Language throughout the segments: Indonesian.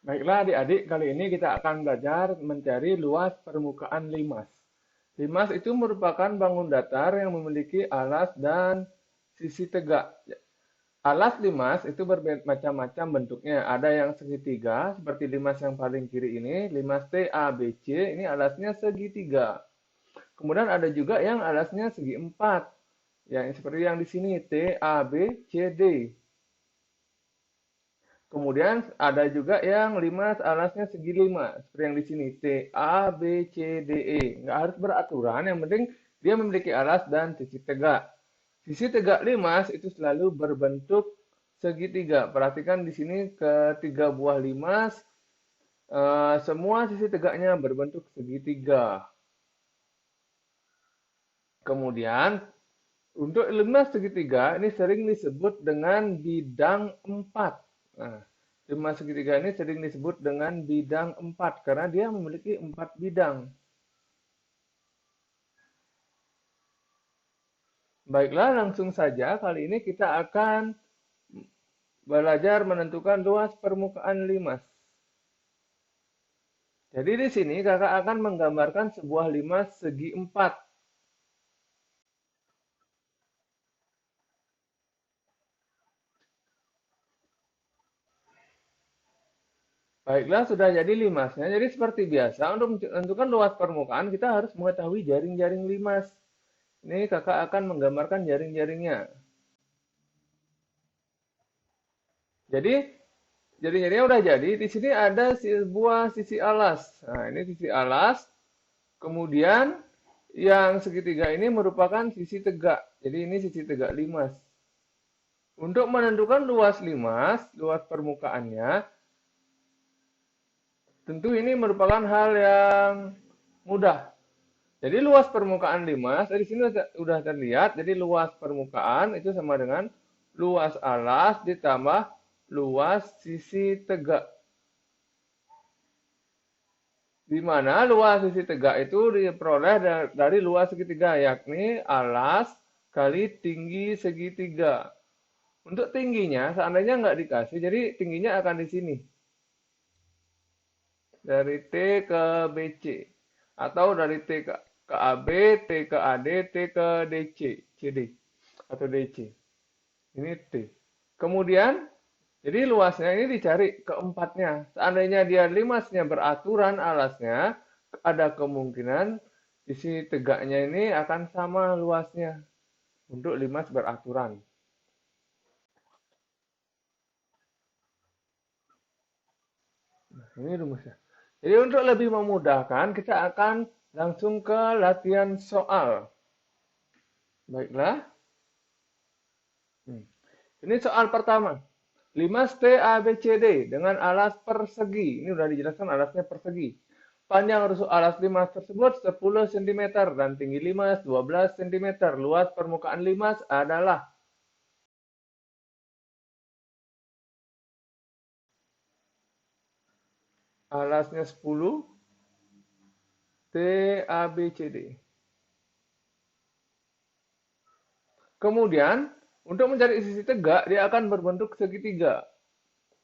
Baiklah adik-adik, kali ini kita akan belajar mencari luas permukaan limas. Limas itu merupakan bangun datar yang memiliki alas dan sisi tegak. Alas limas itu bermacam-macam bentuknya. Ada yang segitiga, seperti limas yang paling kiri ini, limas T, A, B, C, ini alasnya segitiga. Kemudian ada juga yang alasnya segi empat, yang seperti yang di sini, T, A, B, C, D. Kemudian ada juga yang limas alasnya segi lima, seperti yang di sini T A B C D E. Nggak harus beraturan, yang penting dia memiliki alas dan sisi tegak. Sisi tegak limas itu selalu berbentuk segitiga. Perhatikan di sini ketiga buah limas, semua sisi tegaknya berbentuk segitiga. Kemudian untuk limas segitiga ini sering disebut dengan bidang empat. Nah, limas segitiga ini sering disebut dengan bidang empat karena dia memiliki empat bidang. Baiklah, langsung saja kali ini kita akan belajar menentukan luas permukaan limas. Jadi di sini kakak akan menggambarkan sebuah limas segi empat. Baiklah, sudah jadi limasnya. Jadi seperti biasa, untuk menentukan luas permukaan, kita harus mengetahui jaring-jaring limas. Ini kakak akan menggambarkan jaring-jaringnya. Jadi, jaring-jaringnya udah jadi. Di sini ada sebuah sisi alas. Nah, ini sisi alas. Kemudian, yang segitiga ini merupakan sisi tegak. Jadi, ini sisi tegak limas. Untuk menentukan luas limas, luas permukaannya, tentu ini merupakan hal yang mudah. Jadi luas permukaan limas, dari sini sudah terlihat, jadi luas permukaan itu sama dengan luas alas ditambah luas sisi tegak. Di mana luas sisi tegak itu diperoleh dari luas segitiga, yakni alas kali tinggi segitiga. Untuk tingginya, seandainya nggak dikasih, jadi tingginya akan di sini. Dari T ke BC. Atau dari T ke AB, T ke AD, T ke DC, CD atau DC. Ini T. Kemudian, jadi luasnya ini dicari keempatnya. Seandainya dia limasnya beraturan alasnya, ada kemungkinan sisi tegaknya ini akan sama luasnya untuk limas beraturan. Nah, ini rumusnya. Jadi untuk lebih memudahkan, kita akan langsung ke latihan soal. Baiklah. Ini soal pertama. Limas T, A, B, C, D dengan alas persegi. Ini sudah dijelaskan alasnya persegi. Panjang rusuk alas limas tersebut 10 cm dan tinggi limas 12 cm. Luas permukaan limas adalah alasnya 10, T, A, B, C, D. Kemudian, untuk mencari sisi tegak, dia akan berbentuk segitiga.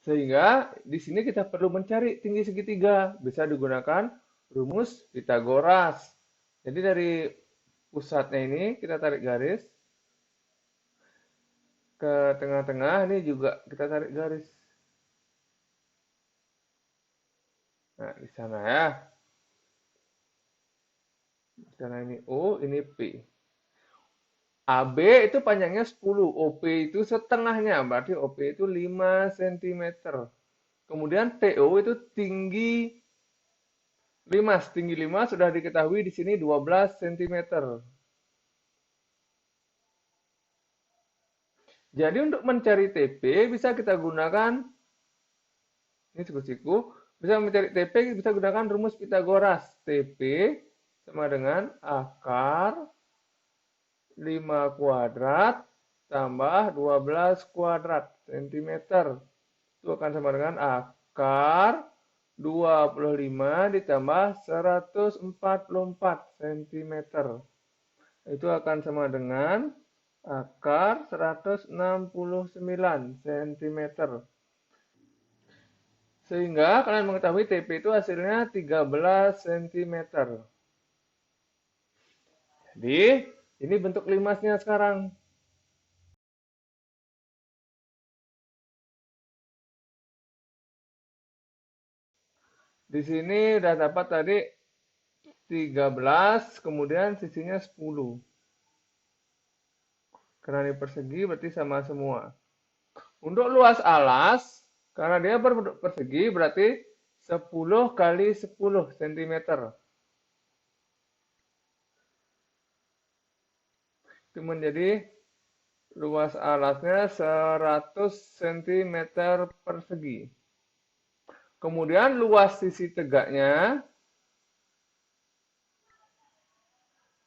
Sehingga di sini kita perlu mencari tinggi segitiga. Bisa digunakan rumus Pitagoras. Jadi dari pusatnya ini kita tarik garis. Ke tengah-tengah ini juga kita tarik garis. Nah, di sana ya. Di sana ini O, ini P. AB itu panjangnya 10, OP itu setengahnya, berarti OP itu 5 cm. Kemudian TO itu tinggi 5, tinggi 5 sudah diketahui di sini 12 cm. Jadi untuk mencari TP bisa kita gunakan, ini siku-siku, bisa mencari TP bisa gunakan rumus Pitagoras. TP sama dengan akar 5 kuadrat tambah 12 kuadrat centimeter. Itu akan sama dengan akar 25 ditambah 144 centimeter. Itu akan sama dengan akar 169 cm. Sehingga kalian mengetahui TP itu hasilnya 13 cm. Jadi, ini bentuk limasnya sekarang. Di sini udah dapat tadi 13, kemudian sisinya 10. Karena ini persegi berarti sama semua. Untuk luas alas, karena dia berbentuk persegi berarti 10 kali 10 cm. Itu menjadi luas alasnya 100 cm persegi. Kemudian luas sisi tegaknya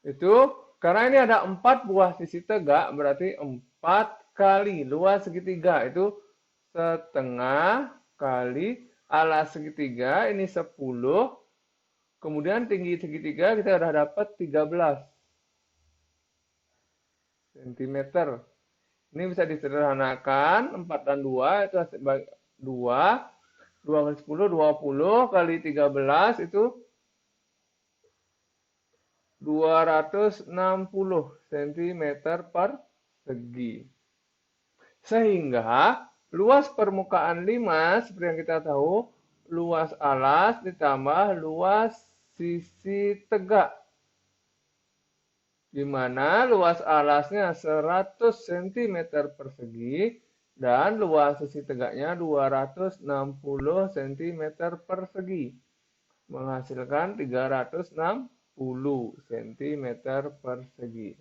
itu karena ini ada 4 buah sisi tegak berarti 4 kali luas segitiga itu setengah kali alas segitiga ini 10. Kemudian tinggi segitiga kita sudah dapat 13 cm. Ini bisa disederhanakan 4 dan 2 itu 2. 2 kali 10, 20 kali 13 itu 260 cm persegi. Sehingga luas permukaan limas seperti yang kita tahu, luas alas ditambah luas sisi tegak. Di mana luas alasnya 100 cm persegi dan luas sisi tegaknya 260 cm persegi. Menghasilkan 360 cm persegi.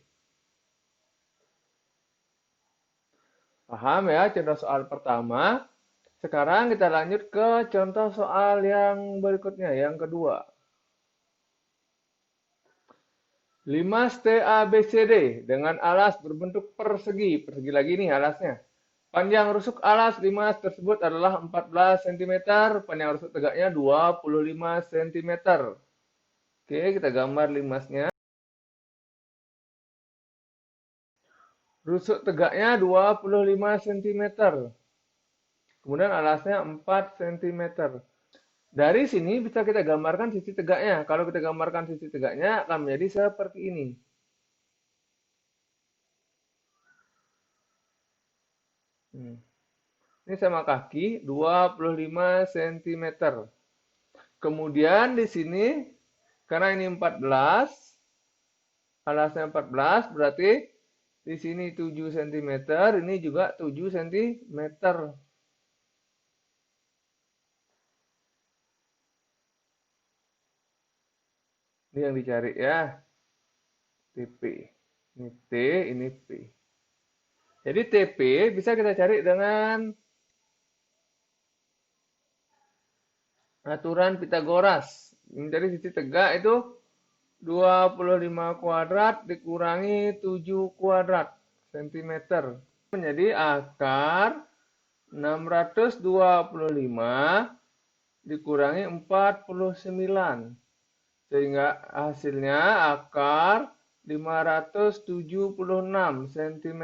Paham ya contoh soal pertama? Sekarang kita lanjut ke contoh soal yang berikutnya, yang kedua. Limas TABCD dengan alas berbentuk persegi. Persegi lagi nih alasnya. Panjang rusuk alas limas tersebut adalah 14 cm, panjang rusuk tegaknya 25 cm. Oke, kita gambar limasnya. Rusuk tegaknya 25 cm. Kemudian alasnya 4 cm. Dari sini bisa kita gambarkan sisi tegaknya. Kalau kita gambarkan sisi tegaknya akan menjadi seperti ini. Ini sama kaki 25 cm. Kemudian di sini karena ini 14, alasnya 14 berarti di sini 7 cm, ini juga 7 cm. Ini yang dicari ya. TP. Ini T, ini P. Jadi TP bisa kita cari dengan aturan Pitagoras. Dari sisi tegak itu 25 kuadrat dikurangi 7 kuadrat cm. Menjadi akar 625 dikurangi 49. Sehingga hasilnya akar 576 cm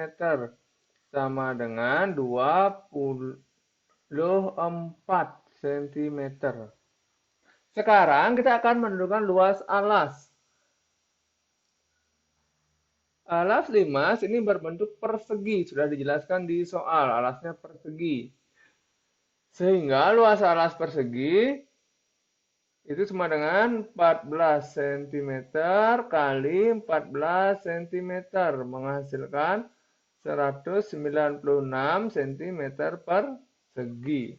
sama dengan 24 cm. Sekarang kita akan menentukan luas alas. Alas limas ini berbentuk persegi, sudah dijelaskan di soal, alasnya persegi. Sehingga luas alas persegi itu sama dengan 14 cm kali 14 cm menghasilkan 196 cm persegi.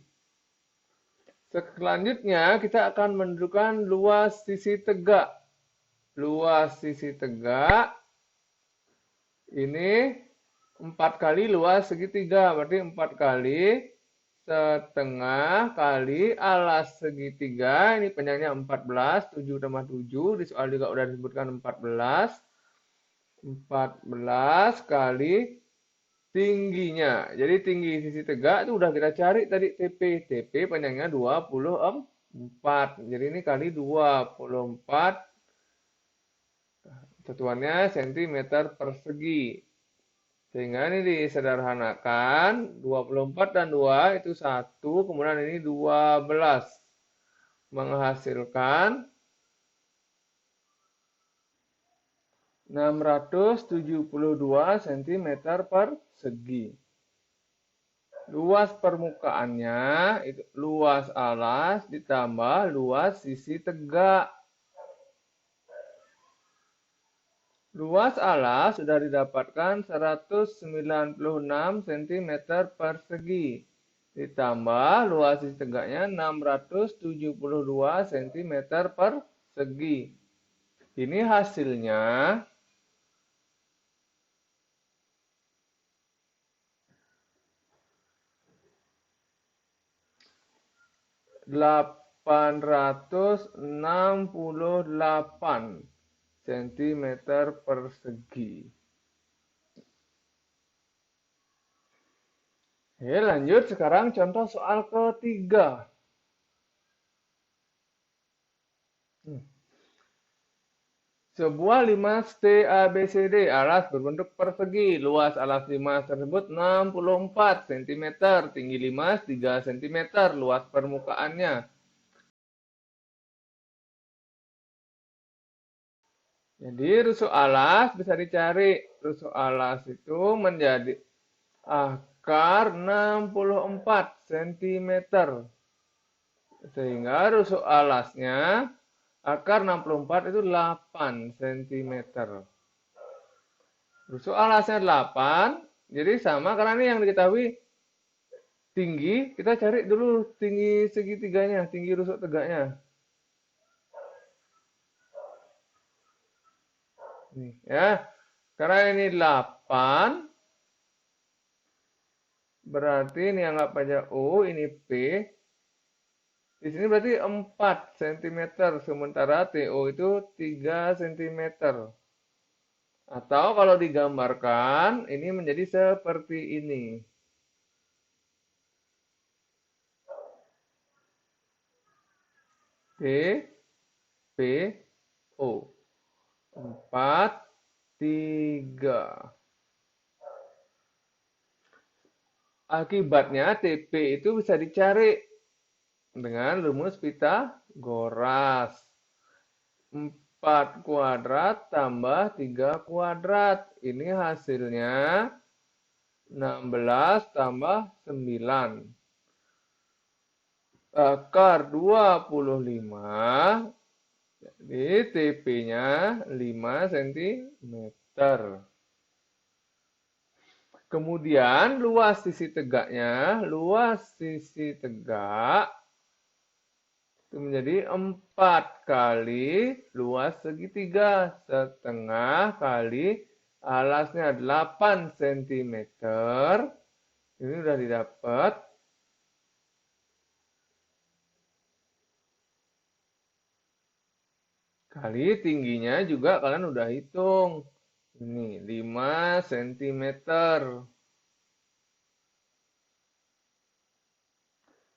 Selanjutnya kita akan menentukan luas sisi tegak. Luas sisi tegak ini 4 kali luas segitiga, berarti 4 kali setengah kali alas segitiga, ini panjangnya 14, 7 tambah 7, di soal juga udah disebutkan 14. 14 kali tingginya. Jadi tinggi sisi tegak itu udah kita cari tadi TP. TP panjangnya 24. Jadi ini kali 24. Satuannya cm persegi. Sehingga ini disederhanakan, 24 dan 2 itu 1, kemudian ini 12. Menghasilkan 672 cm persegi. Luas permukaannya itu luas alas ditambah luas sisi tegak. Luas alas sudah didapatkan 196 cm persegi. Ditambah luas sisi tegaknya 672 cm persegi. Ini hasilnya 868 cm persegi. Oke, lanjut sekarang contoh soal ketiga. Sebuah limas TABCD alas berbentuk persegi. Luas alas limas tersebut 64 cm, tinggi limas 3 cm, luas permukaannya. Jadi rusuk alas bisa dicari. Rusuk alas itu menjadi akar 64 cm. Sehingga rusuk alasnya akar 64 itu 8 cm. Rusuk alasnya 8, jadi sama karena ini yang diketahui tinggi, kita cari dulu tinggi segitiganya, tinggi rusuk tegaknya. Nih, ya. Karena ini 8, berarti ini anggap aja O, ini P. Di sini berarti 4 cm, sementara TO itu 3 cm. Atau kalau digambarkan, ini menjadi seperti ini. T, P, O. 4, 3. Akibatnya TP itu bisa dicari dengan rumus Pitagoras. 4 kuadrat tambah 3 kuadrat. Ini hasilnya 16 tambah 9. Akar 25. Jadi TP-nya 5 cm. Kemudian luas sisi tegaknya, luas sisi tegak itu menjadi 4 kali luas segitiga, setengah kali alasnya 8 cm. Ini sudah didapat. Kali tingginya juga kalian udah hitung. Ini 5 cm.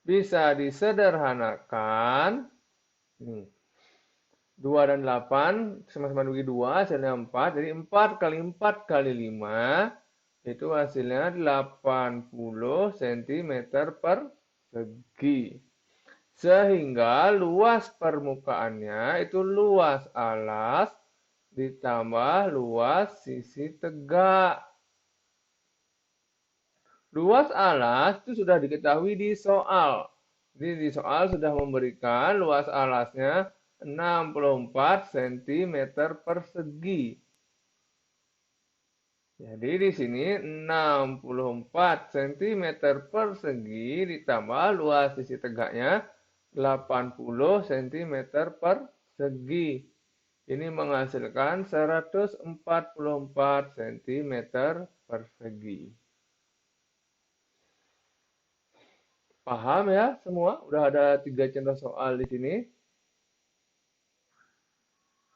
Bisa disederhanakan. Nih. 2 dan 8 sama-sama bagi 2, hasilnya 4. Jadi 4 kali 4 kali 5 itu hasilnya 80 cm persegi. Sehingga luas permukaannya itu luas alas ditambah luas sisi tegak. Luas alas itu sudah diketahui di soal. Jadi di soal sudah memberikan luas alasnya 64 cm persegi. Jadi di sini 64 cm persegi ditambah luas sisi tegaknya 80 cm persegi. Ini menghasilkan 144 cm persegi. Paham ya semua? Udah ada 3 contoh soal di sini.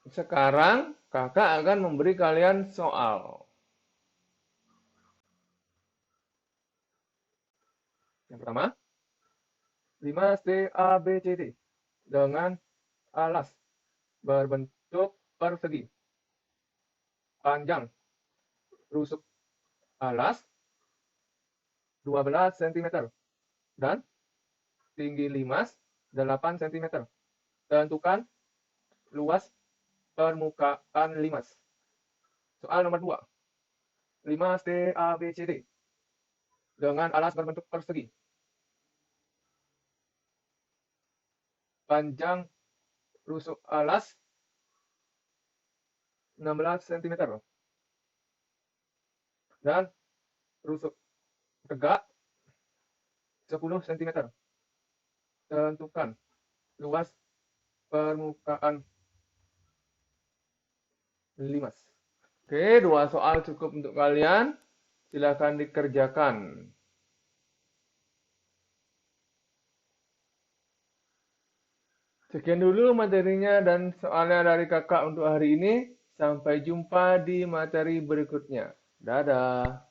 Sekarang kakak akan memberi kalian soal. Yang pertama, 5CABCD dengan alas berbentuk persegi. Panjang rusuk alas 12 cm dan tinggi limas 8 cm. Tentukan luas permukaan limas. Soal nomor 2. Limas TABCD dengan alas berbentuk persegi. Panjang rusuk alas 16 cm dan rusuk tegak 10 cm. Tentukan luas permukaan limas. Oke, 2 soal cukup untuk kalian. Silakan dikerjakan. Sekian dulu materinya dan soalnya dari kakak untuk hari ini. Sampai jumpa di materi berikutnya. Dadah.